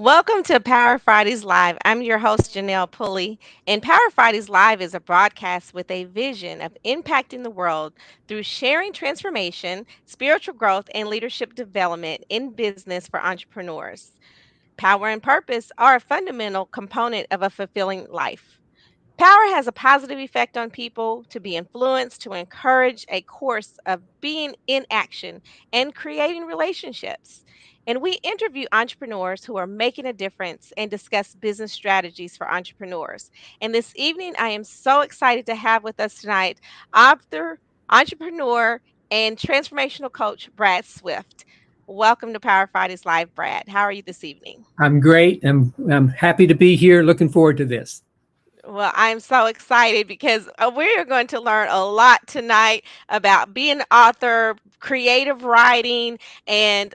Welcome to Power Fridays Live. I'm your host, Janelle Pulley. And Power Fridays Live is a broadcast with a vision of impacting the world through sharing transformation, spiritual growth, and leadership development in business for entrepreneurs. Power and purpose are a fundamental component of a fulfilling life. Power has a positive effect on people to be influenced, to encourage a course of being in action and creating relationships. And we interview entrepreneurs who are making a difference and discuss business strategies for entrepreneurs. And this evening, I am so excited to have with us tonight author, entrepreneur, and transformational coach, Brad Swift. Welcome to Power Fridays Live, Brad. How are you this evening? I'm great. I'm happy to be here. Looking forward to this. Well, I'm so excited because we are going to learn a lot tonight about being an author, creative writing, and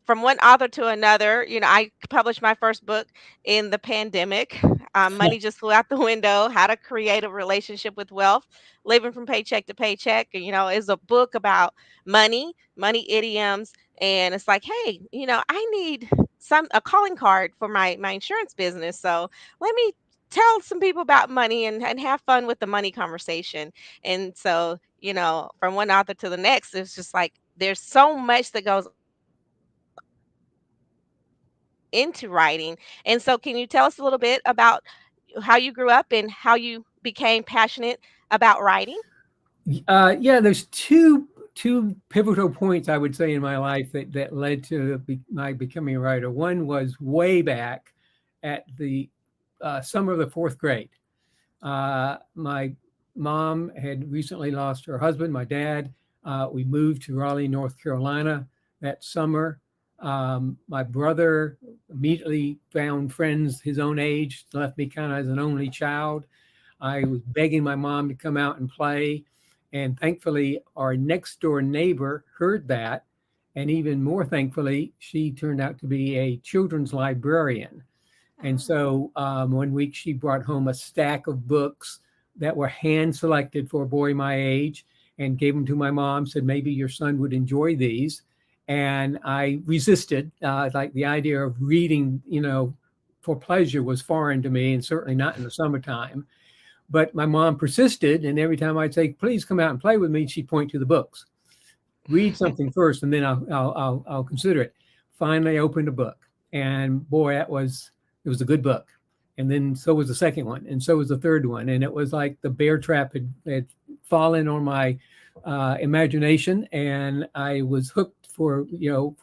from one author to another. I published my first book in the pandemic. Money just flew out the window. How to create a relationship with wealth, living from paycheck to paycheck. Is a book about money idioms, and it's like, hey, I need a calling card for my insurance business. So let me tell some people about money and have fun with the money conversation. And so, from one author to the next, it's just like there's so much that goes into writing. And so, can you tell us a little bit about how you grew up and how you became passionate about writing? Yeah, there's two pivotal points I would say in my life that led to my becoming a writer. One was way back at the summer of the fourth grade. My mom had recently lost her husband, my dad. We moved to Raleigh, North Carolina that summer. My brother immediately found friends his own age, left me kind of as an only child. I was begging my mom to come out and play. And thankfully, our next door neighbor heard that. And even more thankfully, she turned out to be a children's librarian. And Oh, so one week she brought home a stack of books that were hand selected for a boy my age and gave them to my mom, said, maybe your son would enjoy these. And I resisted. Like the idea of reading, for pleasure was foreign to me and certainly not in the summertime. But my mom persisted. And every time I'd say, please come out and play with me, she'd point to the books. Read something first and then I'll consider it. Finally, I opened a book. And boy, it was a good book. And then so was the second one, and so was the third one. And it was like the bear trap had fallen on my imagination, and I was hooked for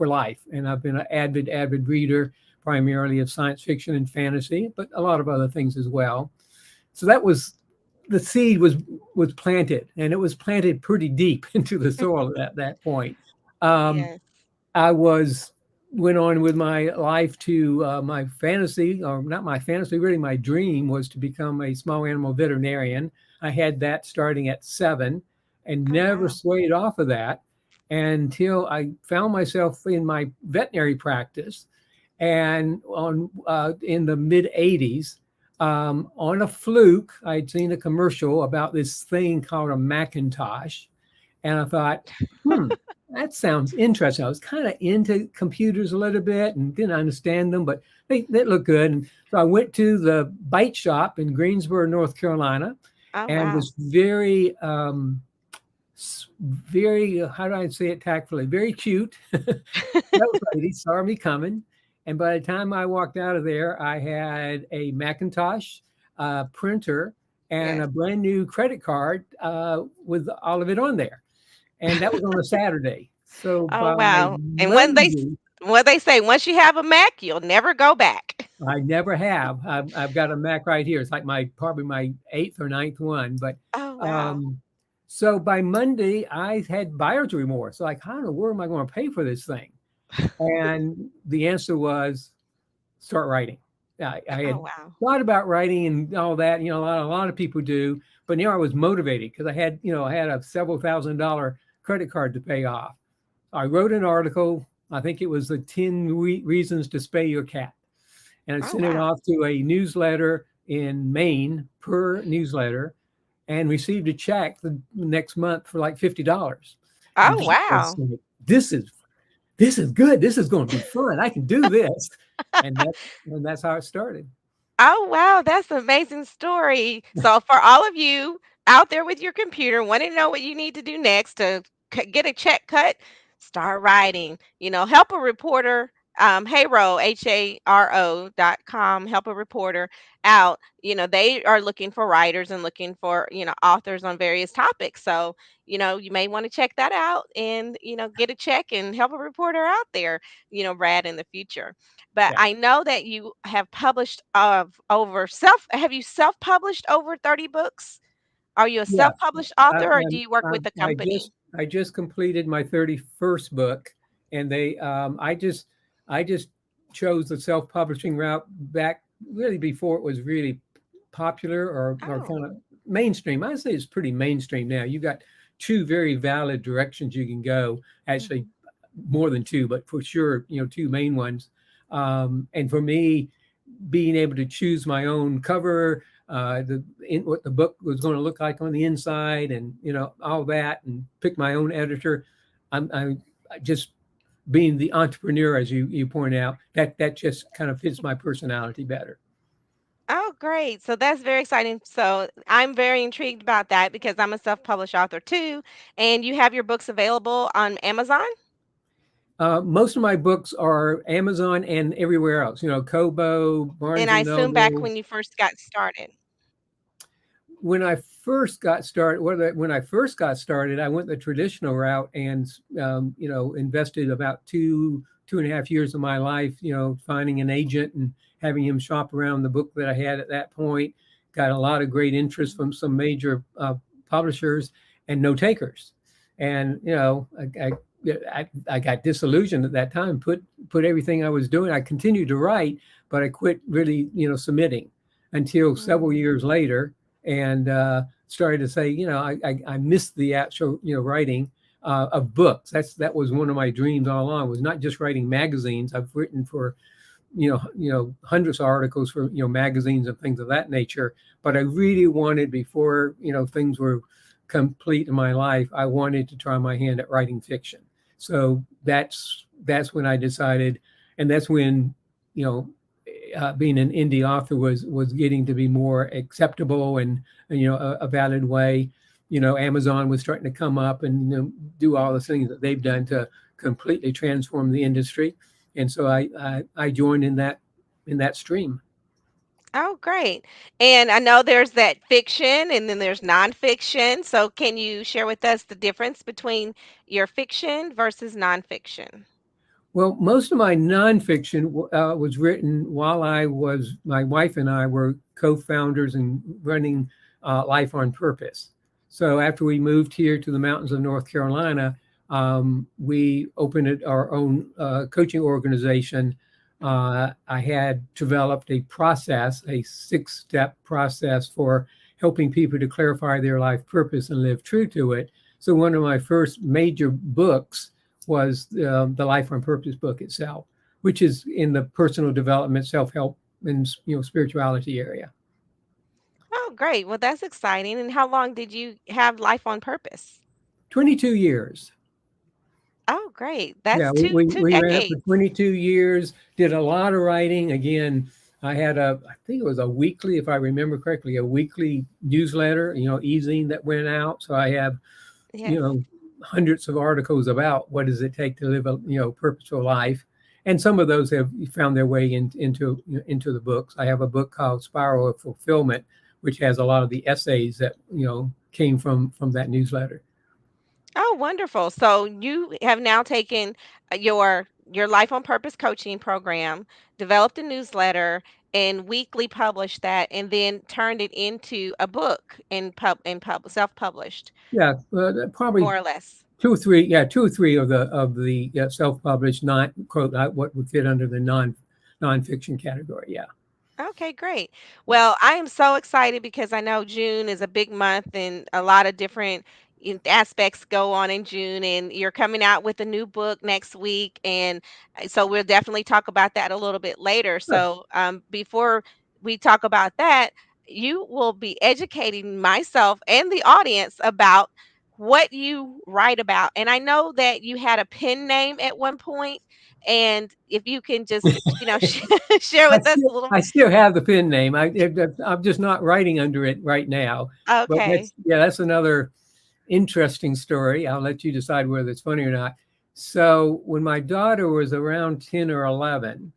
life. And I've been an avid reader, primarily of science fiction and fantasy, but a lot of other things as well. So that was the seed was planted, and it was planted pretty deep into the soil at that point. Um, yes. I was went on with my life to my fantasy, or not my fantasy, really my dream was to become a small animal veterinarian. I had that starting at 7 and Oh, never wow. swayed off of that until I found myself in my veterinary practice and on in the mid 80s. On a fluke, I'd seen a commercial about this thing called a Macintosh, and I thought, hmm, that sounds interesting. I was kind of into computers a little bit and didn't understand them, but they look good. And so I went to the bite shop in Greensboro, North Carolina, Oh, and wow. was very, how do I say it tactfully, very cute. Those ladies saw me coming. And by the time I walked out of there, I had a Macintosh printer and Yes. a brand new credit card with all of it on there. And that was on a Saturday. So Oh, by wow. And Monday, what they say, once you have a Mac, you'll never go back. I never have. I've got a Mac right here. It's like probably my eighth or ninth one. But Oh, wow. um, so by Monday, I had buyer's remorse. Like, how in the world am I going to pay for this thing? And the answer was start writing. I Oh, had wow. thought about writing and all that. A lot of people do, but I was motivated because I had a several $1,000 credit card to pay off. I wrote an article. I think it was the 10 reasons to spay your cat, and I Oh, sent it wow. off to a newsletter in Maine per newsletter, and received a check the next month for like $50. And Oh, that was wow. like, this is this is good. This is going to be fun. I can do this. And that's how it started. Oh, wow, that's an amazing story. So, for all of you out there with your computer, want to know what you need to do next to get a check cut, start writing. Help a reporter, Haro.com, help a reporter out. They are looking for writers and looking for, authors on various topics. So, you may want to check that out and, get a check and help a reporter out there, Brad, in the future. But Yeah. I know that you have published of over self have you self-published over 30 books? Are you a Yeah. self-published I, author or do I'm, you work with a company? I just completed my 31st book, and I just chose the self-publishing route back really before it was really popular or Oh. kind of mainstream. I say it's pretty mainstream now. You got two very valid directions you can go. Actually, Mhm. more than two, but for sure, two main ones. And for me, being able to choose my own cover, what the book was going to look like on the inside, and all that, and pick my own editor. I just being the entrepreneur, as you point out, that just kind of fits my personality better. Oh, great. So that's very exciting. So I'm very intrigued about that because I'm a self-published author too. And you have your books available on Amazon? Most of my books are Amazon and everywhere else. Kobo, And Barnes I and assume back Noble. when you first got started. When I first got started, I went the traditional route and invested about 2.5 years of my life, finding an agent and having him shop around the book that I had at that point. Got a lot of great interest Mhm. from some major publishers and no takers, and I got disillusioned at that time. Put everything I was doing. I continued to write, but I quit really submitting until several Mm. years later, and started to say, I missed the actual, writing of books. That was one of my dreams all along. Was not just writing magazines. I've written for, hundreds of articles for, magazines and things of that nature. But I really wanted, before, things were complete in my life, I wanted to try my hand at writing fiction. So that's when I decided, and that's when, you know, being an indie author was getting to be more acceptable, and a valid way. Amazon was starting to come up and do all the things that they've done to completely transform the industry, and so I joined in that stream. Oh, great. And I know there's that fiction and then there's nonfiction. So can you share with us the difference between your fiction versus nonfiction? Well, most of my nonfiction was written while my wife and I were co-founders and running Life on Purpose. So after we moved here to the mountains of North Carolina, we opened our own coaching organization. I had developed a 6-step process for helping people to clarify their life purpose and live true to it. So one of my first major books was the Life on Purpose book itself, which is in the personal development, self help, and spirituality area. Oh, great. Well, that's exciting. And how long did you have Life on Purpose? 22 years. Oh, great. Yeah, That's two we ran it for decades. 22 years, did a lot of writing. Again, I think it was a weekly, if I remember correctly, a weekly newsletter, e-zine that went out. So I have, you Yes. know, hundreds of articles about what does it take to live a, purposeful life. And some of those have found their way into the books. I have a book called Spiral of Fulfillment, which has a lot of the essays that, came from that newsletter. Oh, wonderful. So you have now taken your Life on Purpose coaching program, developed a newsletter, and weekly published that, and then turned it into a book and self-published, Yeah, probably more or less. 2 or 3, yeah, 2 or 3 of the self-published, not quote what would fit under the nonfiction category. Yeah, Okay, great. yeah, Well, I am so excited because I know June is a big month and a lot of different aspects go on in June, and you're coming out with a new book next week. And so we'll definitely talk about that a little bit later. sure. So before we talk about that, you will be educating myself and the audience about what you write about. And I know that you had a pen name at one point, and if you can just, share with us a little. I still have the pen name. I'm just not writing under it right now. But Okay. that's another interesting story. I'll let you decide whether it's funny or not. So when my daughter was around 10 or 11,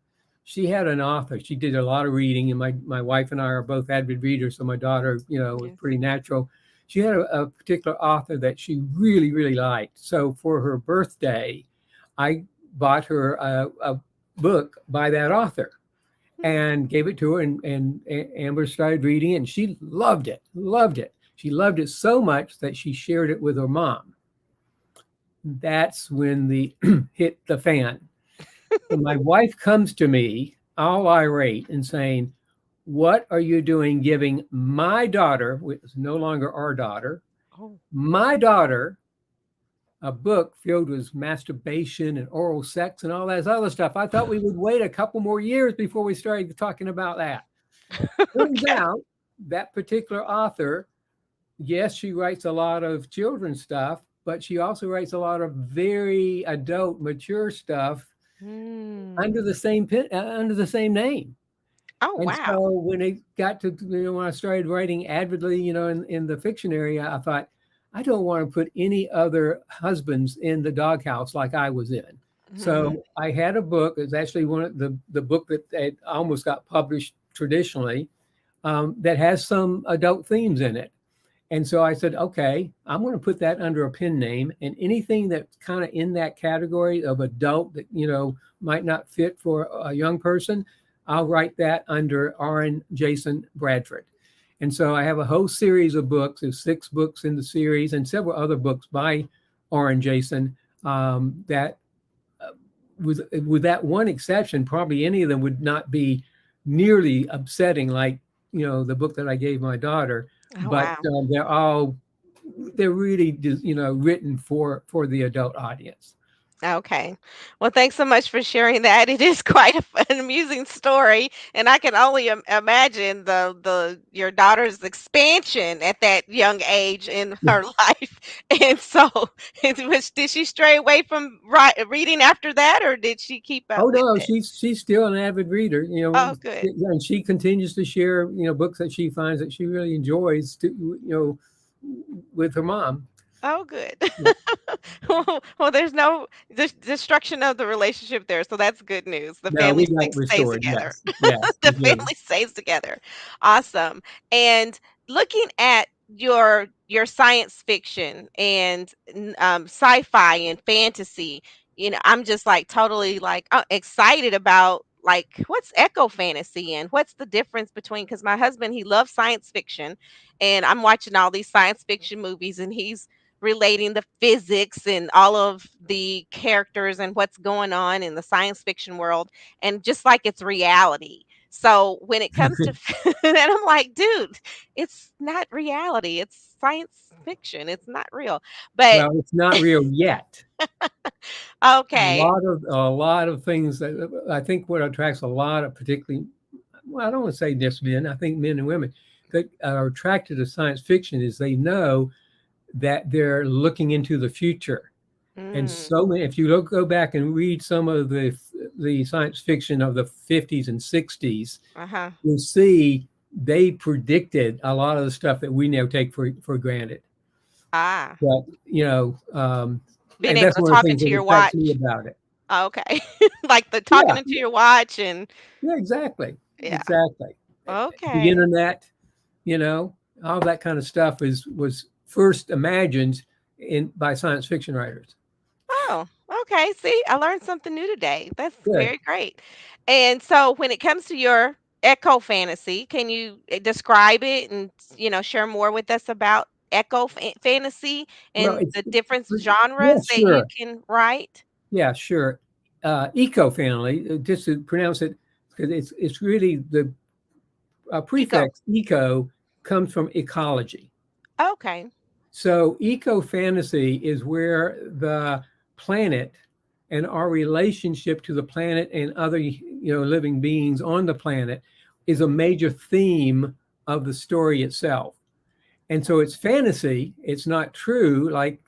she had an author. She did a lot of reading, and my wife and I are both avid readers. So my daughter, was Yes. pretty natural. She had a particular author that she really, really liked. So for her birthday, I bought her a book by that author and gave it to her, and Amber started reading it, and she loved it. She loved it so much that she shared it with her mom. That's when the hit the fan. So my wife comes to me all irate and saying, "What are you doing giving my daughter, which is no longer our daughter, Oh. my daughter, a book filled with masturbation and oral sex and all that other stuff? I thought we would wait a couple more years before we started talking about that." Turns Okay. out that particular author, yes, she writes a lot of children's stuff, but she also writes a lot of very adult, mature stuff Mm. under the same name. Oh, And wow. so when it got to, when I started writing avidly, in the fiction area, I thought, I don't want to put any other husbands in the doghouse like I was in. Mhm. So I had a book. It's actually one of the book that almost got published traditionally, that has some adult themes in it. And so I said, okay, I'm going to put that under a pen name, and anything that's kind of in that category of adult that, might not fit for a young person, I'll write that under Orrin Jason Bradford. And so I have a whole series of books. There's 6 books in the series and several other books by Orrin Jason, that with that one exception, probably any of them would not be nearly upsetting like the book that I gave my daughter. Oh, But wow. they're really written for the adult audience. Okay. Well, thanks so much for sharing that. It is quite an amusing story, and I can only imagine the your daughter's expansion at that young age in her life. And so, did she stray away from reading after that, or did she keep up Oh with no, it? she's still an avid reader, Oh, good. and she continues to share books that she finds that she really enjoys with her mom. Oh, good. Yeah. Well, there's no destruction of the relationship there, so that's good news. The No, family we got it stays restored. together. Yes, yes, The we did. family stays together. Awesome. And looking at your science fiction and sci-fi and fantasy, I'm just like totally like excited about like what's eco fantasy and what's the difference between, because my husband, he loves science fiction, and I'm watching all these science fiction movies, and he's relating the physics and all of the characters and what's going on in the science fiction world, and just like it's reality. So when it comes to and I'm like, dude, it's not reality. It's science fiction. It's not real. But Well, it's not real yet. okay. A lot of things that I think what attracts a lot of, particularly, well, I don't want to say just men. I think men and women that are attracted to science fiction is they know that they're looking into the future. And Mm, so many, if you go back and read some of the science fiction of the 50s and 60s, uh-huh. you'll see they predicted a lot of the stuff that we now take for granted. Ah, But being and able that's to one of the talk things into that your attracts me watch. about it. Okay. Like the talking Yeah, into your watch and yeah, exactly, yeah. exactly. The Okay. internet, you know, all that kind of stuff was first imagined in by science fiction writers. Oh, okay. See, I learned something new today. That's Good. very great. And so when it comes to your eco fantasy, can you describe it and, share more with us about eco fantasy Well, and the different yeah, genres that you sure. can write? Yeah, sure. Eco family, just to pronounce it, because it's really the Eco. prefix eco comes from ecology. Okay. So eco fantasy is where the planet and our relationship to the planet and other living beings on the planet is a Mhm. major theme of the story itself. And so it's fantasy. It's not true. Like,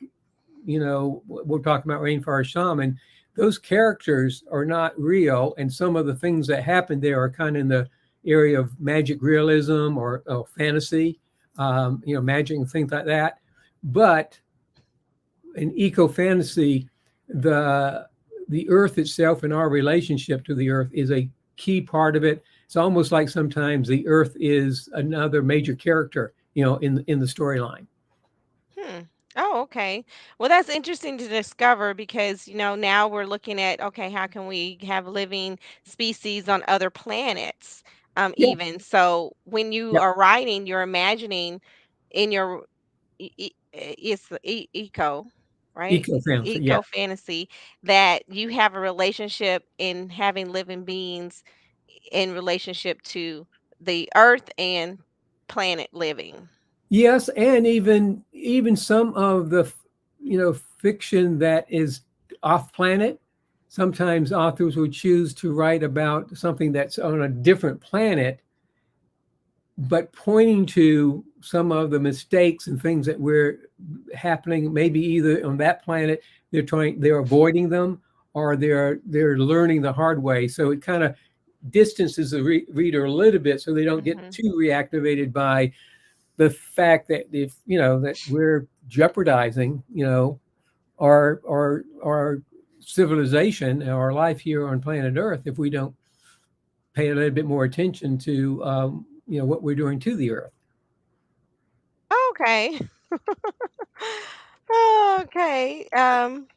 we're talking about Rainforest Shaman. Those characters are not real. And some of the things that happen there are kind of in the area of magic realism or fantasy, magic and things like that. But in eco fantasy, the the earth itself and our relationship to the earth is a key part of it. It's almost like sometimes the earth is another major character, in the storyline. Hmm. Oh, okay. Well, that's interesting to discover because, now we're looking at, okay, how can we have living species on other planets? Yeah, Even so, when you yeah, are writing, you're imagining in your it's eco, right? eco fantasy. Yeah. Eco fantasy that you have a relationship in having living beings in relationship to the earth and planet living. Yes, and even some of the fiction that is off planet. Sometimes authors would choose to write about something that's on a different planet, but pointing to some of the mistakes and things that were happening, maybe either on that planet they're avoiding them, or they're learning the hard way. So it kind of distances the reader a little bit, so they don't get Hmm. too reactivated by the fact that if that we're jeopardizing our civilization and our life here on planet Earth if we don't pay a little bit more attention to what we're doing to the Earth. Okay. Okay. I'm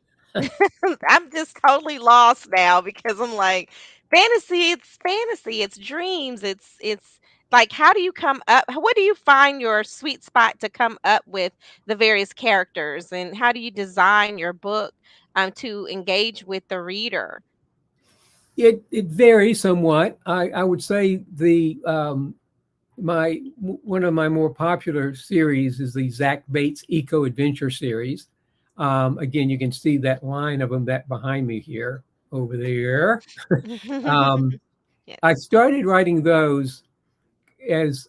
just totally lost now because I'm like, fantasy, it's dreams, it's like how do you come up what do you find your sweet spot to come up with the various characters and how do you design your book to engage with the reader? It varies somewhat. I would say the my one of my more popular series is the Zach Bates Eco Adventure series. Again, you can see that line of them that behind me here, over there. Um, I Yes. started writing those as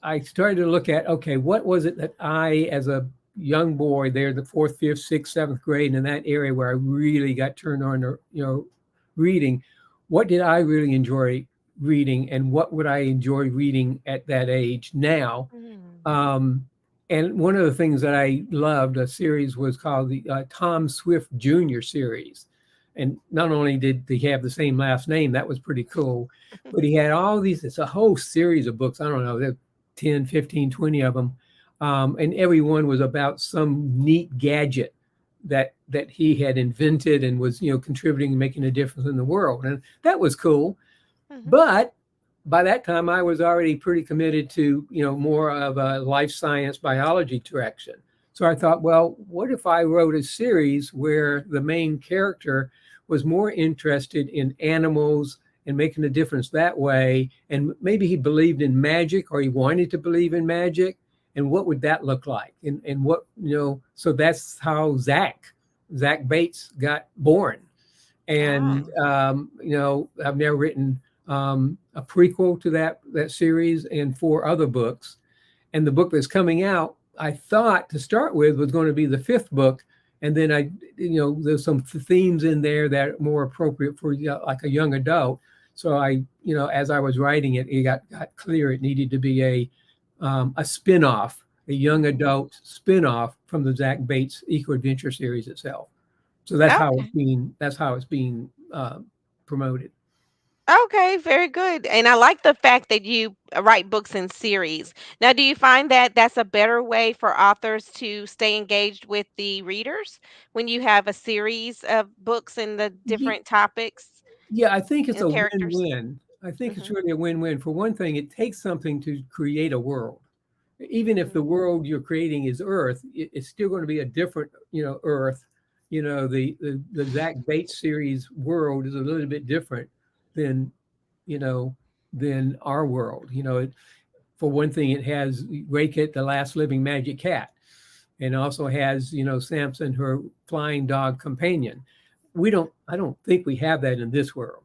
I started to look at, okay, what was it that I, as a young boy there, the fourth, fifth, sixth, seventh grade, in that area where I really got turned on to, reading, what did I really enjoy reading, and what would I enjoy reading at that age now? Mm. Um, and one of the things that I loved, a series was called the Tom Swift Jr. series. And not only did he have the same last name, that was pretty cool, but he had all these, it's a whole series of books. I don't know, there 10, 15, 20 of them. And every one was about some neat gadget that he had invented and was, contributing and making a difference in the world. And that was cool. Mhm. But by that time, I was already pretty committed to, more of a life science biology direction. So I thought, well, what if I wrote a series where the main character was more interested in animals and making a difference that way? And maybe he believed in magic, or he wanted to believe in magic. And what would that look like? And what, so that's how Zach Bates got born. And Oh. I've now written a prequel to that series and four other books. And the book that's coming out, I thought to start with was going to be the fifth book, and then there's some themes in there that are more appropriate for like a young adult. So as I was writing it, it got clear it needed to be a spin-off, a young Mhm. adult spin-off from the Zach Bates Eco Adventure series itself. So Okay. that's how it's being promoted. Okay, very good. And I like the fact that you write books in series. Now, do you find that that's a better way for authors to stay engaged with the readers when you have a series of books and the Ye- different topics Yeah, I think it's and a characters? win-win. I think it's Mhm. really a win-win. For one thing, it takes something to create a world. Even if the Mhm. world you're creating is Earth, it's still going to be a different, Earth. The Zach Bates series world is a little bit different than, you know, than our world. For one thing, it has Raykit, the last living magic cat, and also has, Samson, her flying dog companion. I don't think we have that in this world.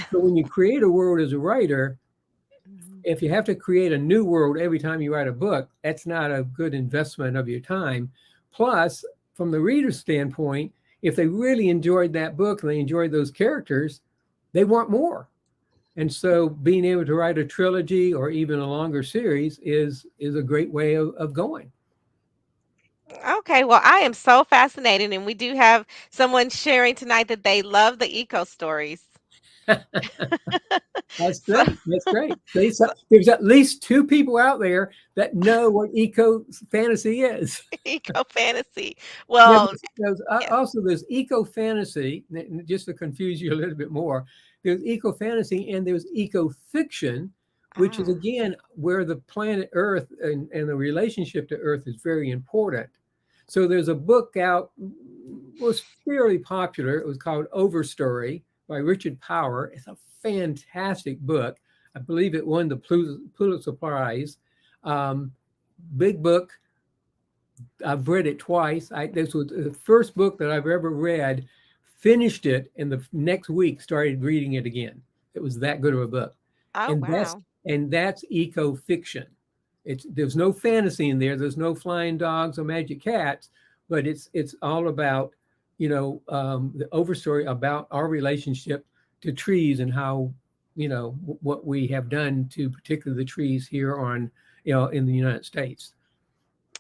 So when you create a world as a writer, if you have to create a new world every time you write a book, that's not a good investment of your time. Plus, from the reader's standpoint, if they really enjoyed that book and they enjoyed those characters, they want more. And so being able to write a trilogy or even a longer series is a great way of going. Okay, well, I am so fascinated, and we do have someone sharing tonight that they love the eco stories. That's So, great. That's great. So so there's at least two people out there that know what eco fantasy is. eco fantasy. Yeah, Well, yes. also there's eco fantasy. Just to confuse you a little bit more, there's eco fantasy and there's eco fiction, which is Ah, again where the planet Earth and the relationship to Earth is very important. So there's a book out, was fairly popular. It was called Overstory by Richard Power. It's a fantastic book. I believe it won the Pulitzer Prize. Um, Big book. I've read it twice. This was the first book that I've ever read. Finished it, and the next week started reading it again. It was that good of a book, oh, and that's wow. and that's eco fiction. It's There's no fantasy in there. There's no flying dogs or magic cats, but it's all about the overstory about our relationship to trees and how what we have done to particularly the trees here on in the United States.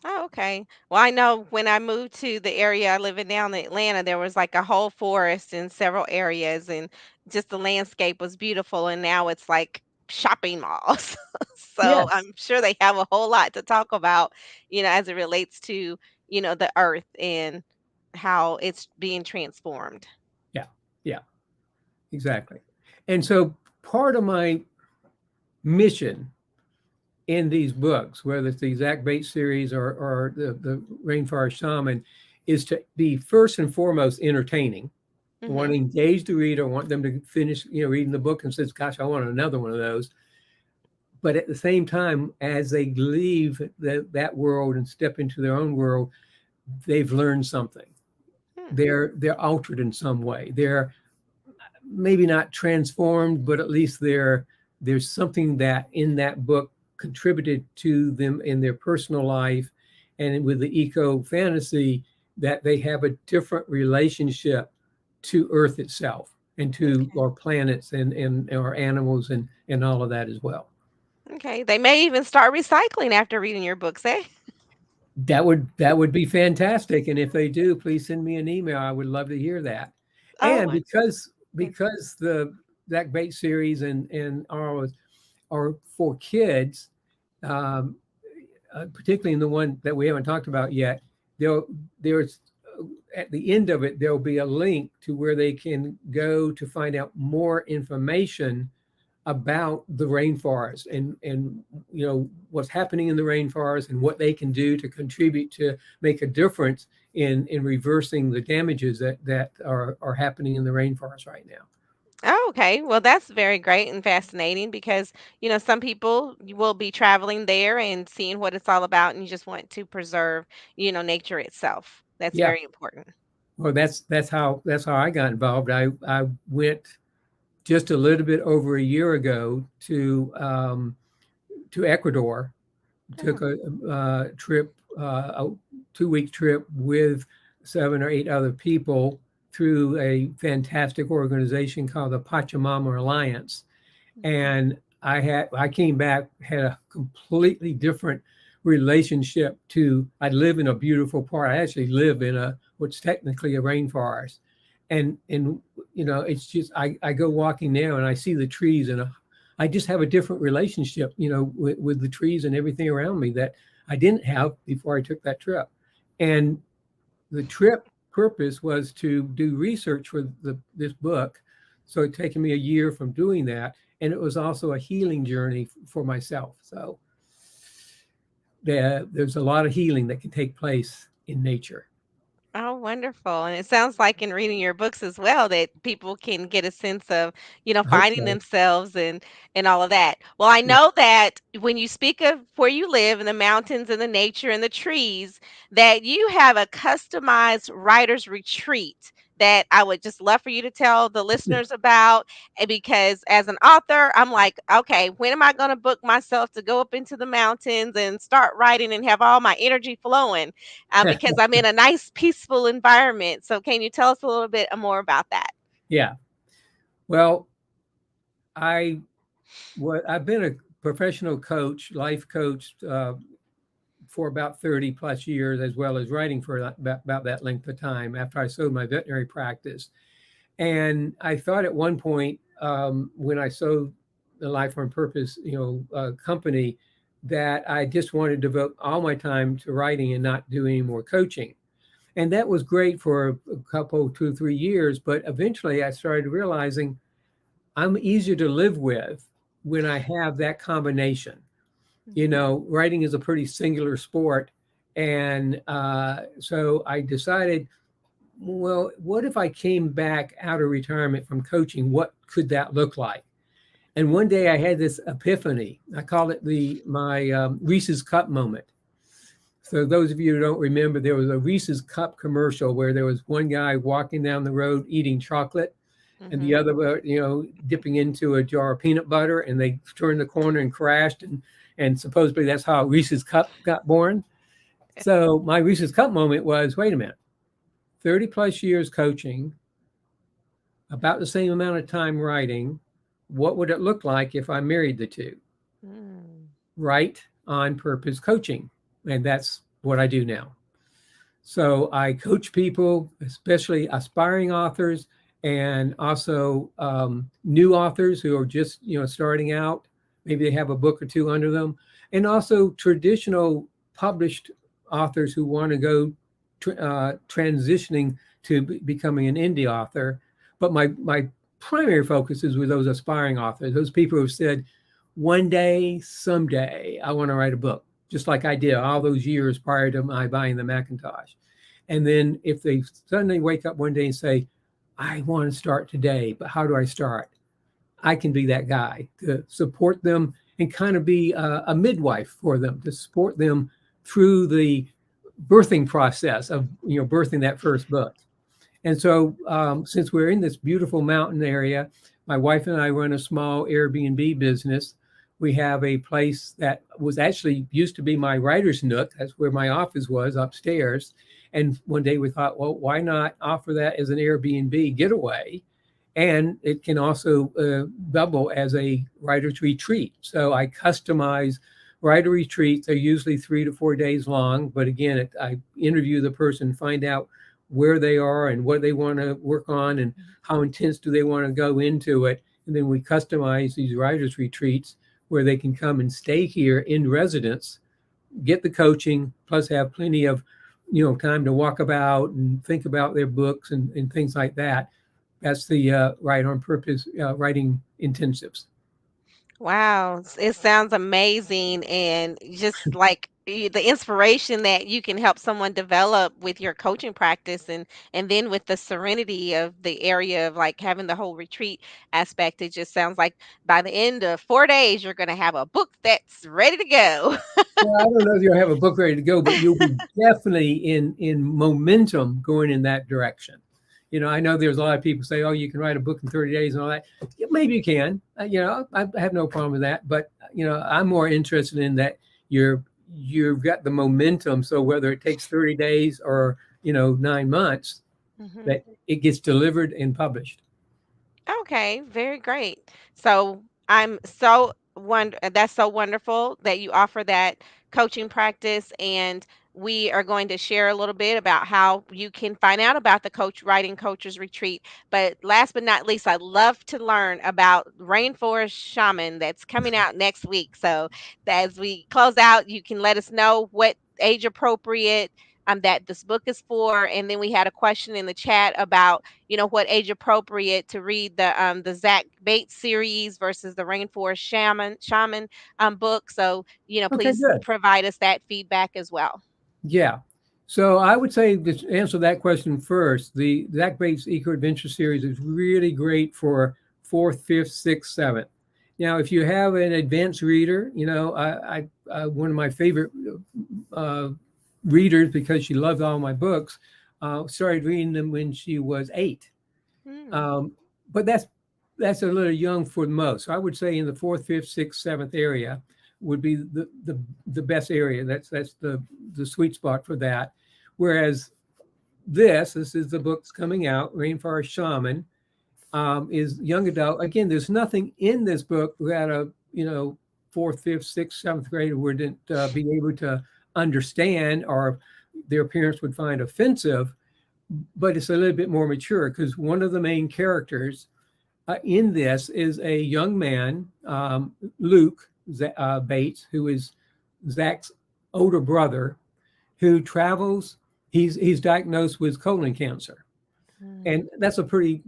Oh, okay. Well, I know when I moved to the area I live in now in Atlanta, there was like a whole forest in several areas, and just the landscape was beautiful. And now it's like shopping malls. So Yes. I'm sure they have a whole lot to talk about, as it relates to, the earth and how it's being transformed. Yeah. Yeah. Exactly. And so part of my mission in these books, whether it's the Zach Bates series or the Rainforest Shaman, is to be first and foremost entertaining. I want Hmm. to engage the reader. I want them to finish, reading the book and says, "Gosh, I want another one of those." But at the same time, as they leave that world and step into their own world, they've learned something. Hmm. They're altered in some way. They're maybe not transformed, but at least there's something that in that book contributed to them in their personal life, and with the eco fantasy that they have a different relationship to Earth itself and to Okay. our planets and our animals and all of that as well. Okay. They may even start recycling after reading your books, eh? That would be fantastic. And if they do, please send me an email. I would love to hear that. Oh, And because yes. because the Zach Bates series and are for kids, um, particularly in the one that we haven't talked about yet, there's at the end of it there'll be a link to where they can go to find out more information about the rainforest and what's happening in the rainforest and what they can do to contribute to make a difference in reversing the damages that are happening in the rainforest right now. Oh, okay. Well, that's very great and fascinating because, some people will be traveling there and seeing what it's all about, and you just want to preserve, nature itself. That's Yeah, very important. well, that's how I got involved. I went just a little bit over a year ago to Ecuador. Took Oh, a trip, a 2 week trip with 7 or 8 other people through a fantastic organization called the Pachamama Alliance. mhm. And I came back, had a completely different relationship to. I live in a beautiful part. I actually live in what's technically a rainforest, and it's just I go walking now and I see the trees, and I just have a different relationship with the trees and everything around me that I didn't have before I took that trip. And the trip purpose was to do research for this book. So it taken me a year from doing that. And it was also a healing journey for myself. So there's a lot of healing that can take place in nature. Oh, wonderful. And it sounds like in reading your books as well that people can get a sense of, I hope finding so. themselves and all of that. Well, I Yeah. know that when you speak of where you live in the mountains and the nature and the trees, that you have a customized writer's retreat that I would just love for you to tell the listeners about? Because as an author, I'm like, okay, when am I going to book myself to go up into the mountains and start writing and have all my energy flowing? Because I'm in a nice, peaceful environment. So, can you tell us a little bit more about that? Yeah. Well, I I've been a professional coach, life coach, for about 30 plus years, as well as writing for about that length of time after I sold my veterinary practice. And I thought at one point, when I sold the Life on Purpose, company, that I just wanted to devote all my time to writing and not do any more coaching. And that was great for a couple, 2, 3 years. But eventually I started realizing I'm easier to live with when I have that combination. Mhm. Writing is a pretty singular sport. And so I decided, well, what if I came back out of retirement from coaching? What could that look like? And one day I had this epiphany. I call it my Reese's Cup moment. So those of you who don't remember, there was a Reese's Cup commercial where there was one guy walking down the road eating chocolate, and the Mhm. other, dipping into a jar of peanut butter, and they turned the corner and crashed, and supposedly that's how Reese's Cup got born. So my Reese's Cup moment was, wait a minute, 30 plus years coaching, about the same amount of time writing. What would it look like if I married the two? Mm. Right on purpose coaching. And that's what I do now. So I coach people, especially aspiring authors and also new authors who are just starting out. Maybe they have a book or two under them, and also traditional published authors who want to go transitioning to becoming an indie author. But my primary focus is with those aspiring authors, those people who have said, one day, someday, I want to write a book, just like I did all those years prior to my buying the Macintosh. And then if they suddenly wake up one day and say, I want to start today, but how do I start? I can be that guy to support them and kind of be a midwife for them, to support them through the birthing process of birthing that first book. And so, since we're in this beautiful mountain area, my wife and I run a small Airbnb business. We have a place that was actually used to be my writer's nook. That's where my office was upstairs. And one day we thought, well, why not offer that as an Airbnb getaway? And it can also double as a writer's retreat. So I customize writer retreats. They're usually 3 to 4 days long. But again, I interview the person, find out where they are and what they want to work on and how intense do they want to go into it. And then we customize these writers retreats where they can come and stay here in residence, get the coaching, plus have plenty of time to walk about and think about their books and things like that. That's the Write on Purpose writing intensives. Wow, it sounds amazing, and just like the inspiration that you can help someone develop with your coaching practice, and then with the serenity of the area of like having the whole retreat aspect, it just sounds like by the end of 4 days you're going to have a book that's ready to go. Well, I don't know if you'll have a book ready to go, but you'll be definitely in momentum going in that direction. I know there's a lot of people say, "Oh, you can write a book in 30 days and all that." Yeah, maybe you can. I have no problem with that. But I'm more interested in that you've got the momentum. So whether it takes 30 days or 9 months, Mhm. that it gets delivered and published. Okay, very great. So I'm so that's so wonderful that you offer that coaching practice, and we are going to share a little bit about how you can find out about the coach writing coaches retreat. But last but not least, I'd love to learn about Rainforest Shaman that's coming out next week. So as we close out, you can let us know what age appropriate that this book is for. And then we had a question in the chat about what age appropriate to read the Zach Bates series versus the Rainforest Shaman book. So, Okay, please good. provide us that feedback as well. Yeah. So I would say to answer that question first, the Zach Bates Eco Adventure Series is really great for fourth, fifth, sixth, seventh. Now, if you have an advanced reader, one of my favorite uh, readers because she loves all my books Started reading them when she was 8. Hmm. Um, but that's a little young for most. So I would say in the fourth, fifth, sixth, seventh area would be the best area. That's the sweet spot for that. Whereas this is the book's coming out, Rainforest Shaman, is young adult. Again, there's nothing in this book that a fourth, fifth, sixth, seventh grader wouldn't be able to understand or their parents would find offensive. But it's a little bit more mature because one of the main characters in this is a young man, Luke Bates, who is Zach's older brother, who travels. He's diagnosed with colon cancer, Hmm. and that's a pretty,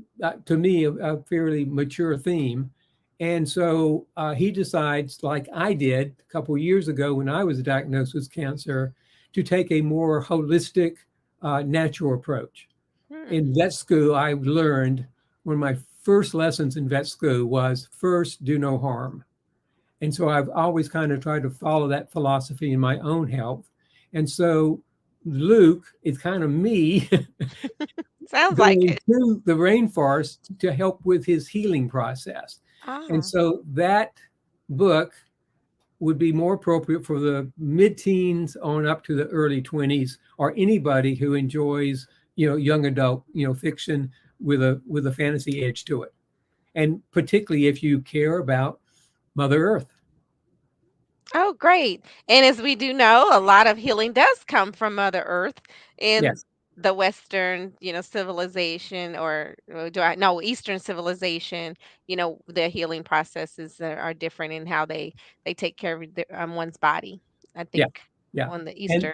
to me, a fairly mature theme. And so he decides, like I did a couple of years ago when I was diagnosed with cancer, to take a more holistic, natural approach. Hmm. In vet school, I learned one of my first lessons in vet school was first, do no harm. And so I've always kind of tried to follow that philosophy in my own health. And so Luke is kind of me Sounds like going it. to the rainforest to help with his healing process. And Ah. so that book would be more appropriate for the mid-teens on up to the early 20s, or anybody who enjoys, young adult, fiction with a fantasy edge to it. And particularly if you care about Mother Earth. Oh, great. And as we do know, a lot of healing does come from Mother Earth in Yes. the Western, civilization, or do I no Eastern civilization. The healing processes are different in how they take care of one's body. I Yeah. think Yeah. on the And Eastern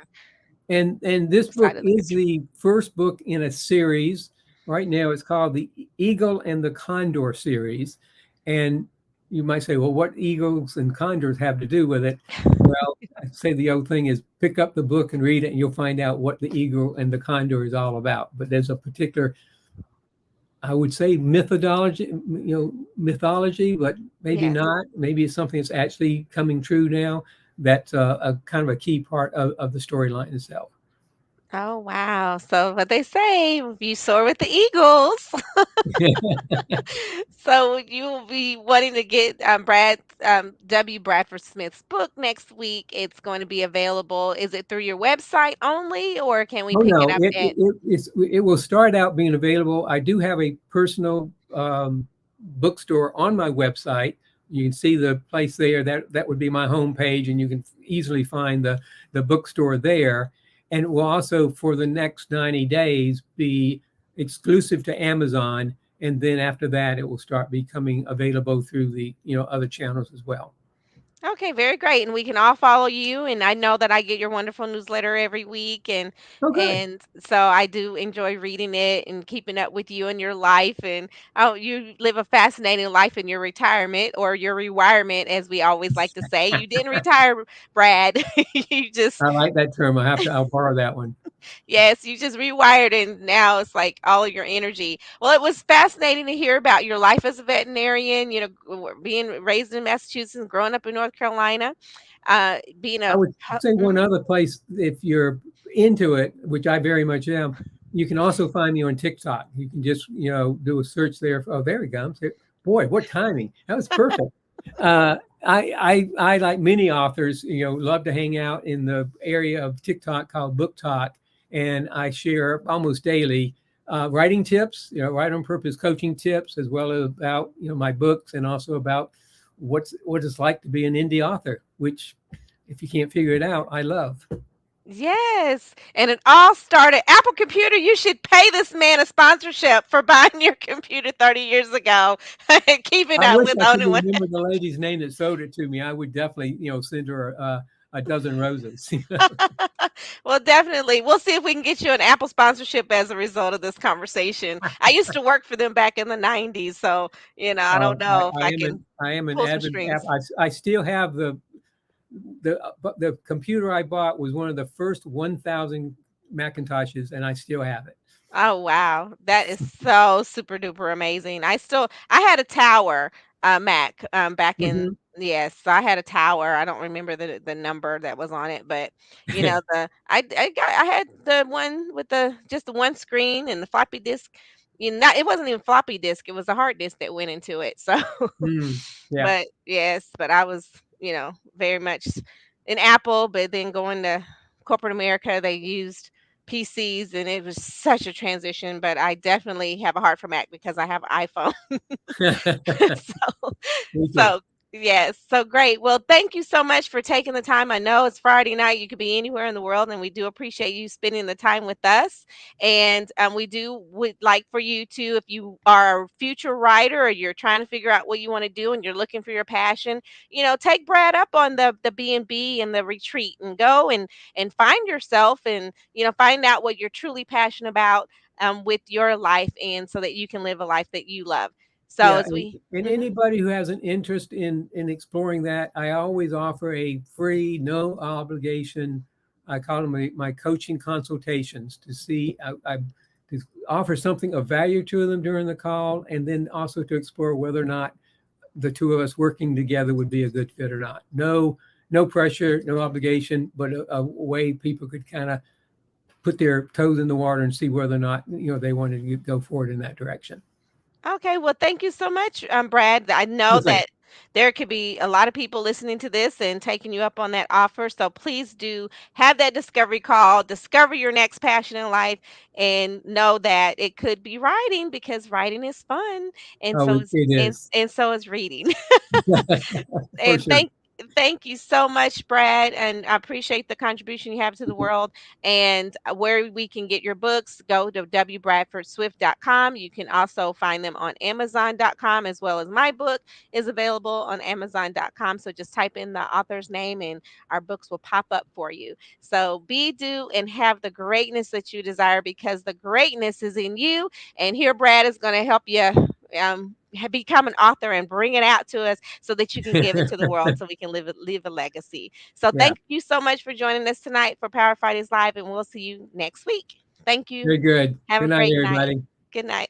and this book side of the is picture. the first book in a series. Right now, it's called the Eagle and the Condor series. And you might say, well, what eagles and condors have to do with it? Well, I'd say the old thing is pick up the book and read it, and you'll find out what the eagle and the condor is all about. But there's a particular, I would say, mythology, but maybe Yes. not. Maybe it's something that's actually coming true now. That's a kind of a key part of the storyline itself. Oh, wow. So what they say, if you soar with the eagles. So you will be wanting to get W. Bradford Smith's book next week. It's going to be available. Is it through your website only, or can we Oh pick it no, up at? it will start out being available. I do have a personal bookstore on my website. You can see the place there. That would be my homepage, and you can easily find the bookstore there. And it will also, for the next 90 days, be exclusive to Amazon. And then after that, it will start becoming available through the other channels as well. Okay, very great. And we can all follow you. And I know that I get your wonderful newsletter every week, and Oh, good. and so I do enjoy reading it and keeping up with you and your life. And oh, you live a fascinating life in your retirement, or your rewirement, as we always like to say. You didn't retire, Brad. You just I like that term. I'll borrow that one. Yes, you just rewired and now it's like all of your energy. Well, it was fascinating to hear about your life as a veterinarian, being raised in Massachusetts and growing up in North Carolina, being I a would say one mhm. other place, if you're into it, which I very much am, you can also find me on TikTok. You can just, do a search there. Oh, there he comes. Boy, what timing. That was perfect. I, like many authors, love to hang out in the area of TikTok called Book Talk. And I share almost daily writing tips, write on purpose coaching tips, as well as about, my books, and also about what it's like to be an indie author, which, if you can't figure it out, I love. Yes, and it all started Apple Computer. You should pay this man a sponsorship for buying your computer 30 years ago and keeping I up wish with I could owning one. remember the lady's name that sold it to me. I would definitely, send her a dozen roses. Well, definitely. We'll see if we can get you an Apple sponsorship as a result of this conversation. I used to work for them back in the 90s, so, I don't know if I can I am an pull some avid strings. I still have the computer I bought was one of the first 1,000 Macintoshes, and I still have it. Oh, wow. That is so super duper amazing. I had a tower Mac back in Mhm. Yes, so I had a tower. I don't remember the number that was on it, but you know, I had the one with the just the one screen and the floppy disk. You know, it wasn't even floppy disk, it was a hard disk that went into it. So Mm, yeah. but yes, but I was, you know, very much in Apple, but then going to corporate America, they used PCs and it was such a transition, but I definitely have a heart for Mac because I have iPhone. so Me too. so yes, so great. Well, thank you so much for taking the time. I know it's Friday night. You could be anywhere in the world, and we do appreciate you spending the time with us. And we do would like for you to, if you are a future writer or you're trying to figure out what you want to do and you're looking for your passion, you know, take Brad up on the B and the retreat and go and find yourself and you know find out what you're truly passionate about with your life, and so that you can live a life that you love. So Yeah, as we and mhm. anybody who has an interest in exploring that, I always offer a free, no obligation. I call them my coaching consultations to see. I to offer something of value to them during the call, and then also to explore whether or not the two of us working together would be a good fit or not. No, no pressure, no obligation, but a way people could kind of put their toes in the water and see whether or not they wanted to go forward in that direction. Okay, well, thank you so much, Brad. I know Yes, I. that there could be a lot of people listening to this and taking you up on that offer. So please do have that discovery call, discover your next passion in life, and know that it could be writing because writing is fun, and Oh, so it is. and so is reading. For And sure. thank you so much, Brad, and I appreciate the contribution you have to the world. And where we can get your books, go to wbradfordswift.com. You can also find them on amazon.com, as well as my book is available on amazon.com. So just type in the author's name and our books will pop up for you. So be, do, and have the greatness that you desire because the greatness is in you. And here, Brad is going to help you become an author and bring it out to us so that you can give it to the world so we can leave a legacy. So Yeah, thank you so much for joining us tonight for Power Fridays Live, and we'll see you next week. Thank you. very good. Have a Good night, great night. everybody. Good night.